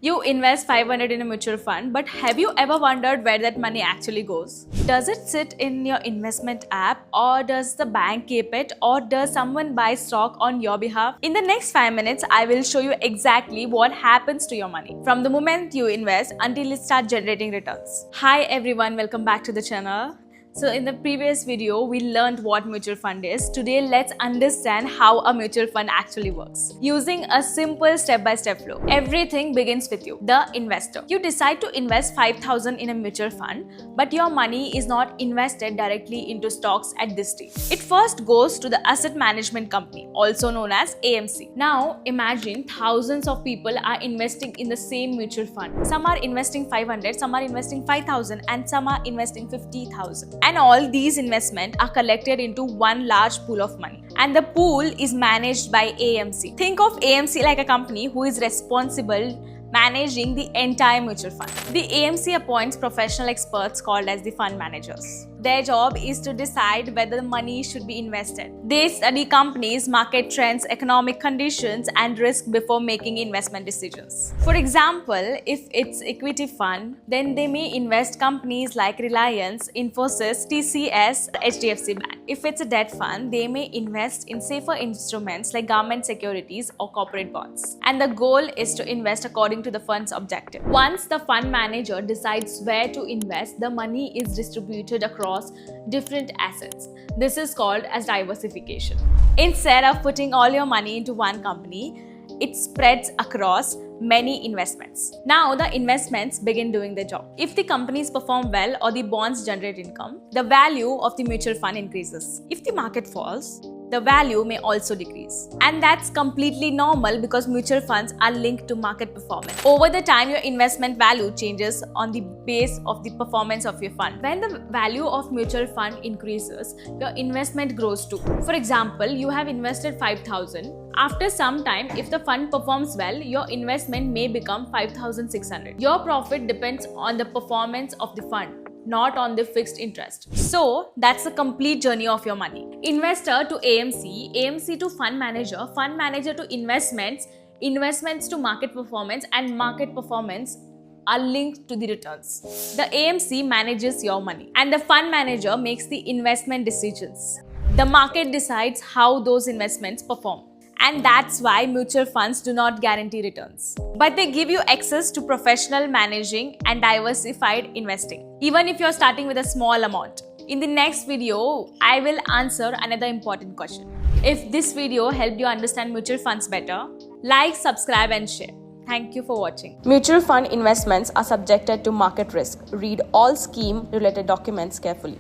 You invest 500 in a mutual fund, but have you ever wondered where that money actually goes? Does it sit in your investment app, or does the bank keep it, or does someone buy stock on your behalf? In the next 5 minutes, I will show you exactly what happens to your money from the moment you invest until it starts generating returns. Hi everyone, welcome back to the channel. So in the previous video, we learned what mutual fund is. Today, let's understand how a mutual fund actually works. Using a simple step-by-step flow. Everything begins with you, the investor. You decide to invest 5,000 in a mutual fund, but your money is not invested directly into stocks at this stage. It first goes to the asset management company, also known as AMC. Now, imagine thousands of people are investing in the same mutual fund. Some are investing 500, some are investing 5,000, and some are investing 50,000. And all these investments are collected into one large pool of money. And the pool is managed by AMC. Think of AMC like a company who is responsible managing the entire mutual fund. The AMC appoints professional experts called as the fund managers. Their job is to decide whether the money should be invested. They study companies, market trends, economic conditions, and risk before making investment decisions. For example, if it's equity fund, then they may invest companies like Reliance, Infosys, TCS, HDFC Bank. If it's a debt fund, they may invest in safer instruments like government securities or corporate bonds. And the goal is to invest according to the fund's objective. Once the fund manager decides where to invest, the money is distributed across different assets. This is called as diversification. Instead of putting all your money into one company, it spreads across many investments. Now the investments begin doing their job. If the companies perform well or the bonds generate income, the value of the mutual fund increases. If the market falls, the value may also decrease. And that's completely normal because mutual funds are linked to market performance. Over the time, your investment value changes on the base of the performance of your fund. When the value of mutual fund increases, your investment grows too. For example, you have invested 5,000. After some time, if the fund performs well, your investment may become 5,600. Your profit depends on the performance of the fund, not on the fixed interest. So that's the complete journey of your money. Investor to AMC, AMC to fund manager to investments, investments to market performance, and market performance are linked to the returns. The AMC manages your money and the fund manager makes the investment decisions. The market decides how those investments perform. And that's why mutual funds do not guarantee returns. But they give you access to professional managing and diversified investing, even if you're starting with a small amount. In the next video, I will answer another important question. If this video helped you understand mutual funds better, like, subscribe and share. Thank you for watching. Mutual fund investments are subjected to market risk. Read all scheme-related documents carefully.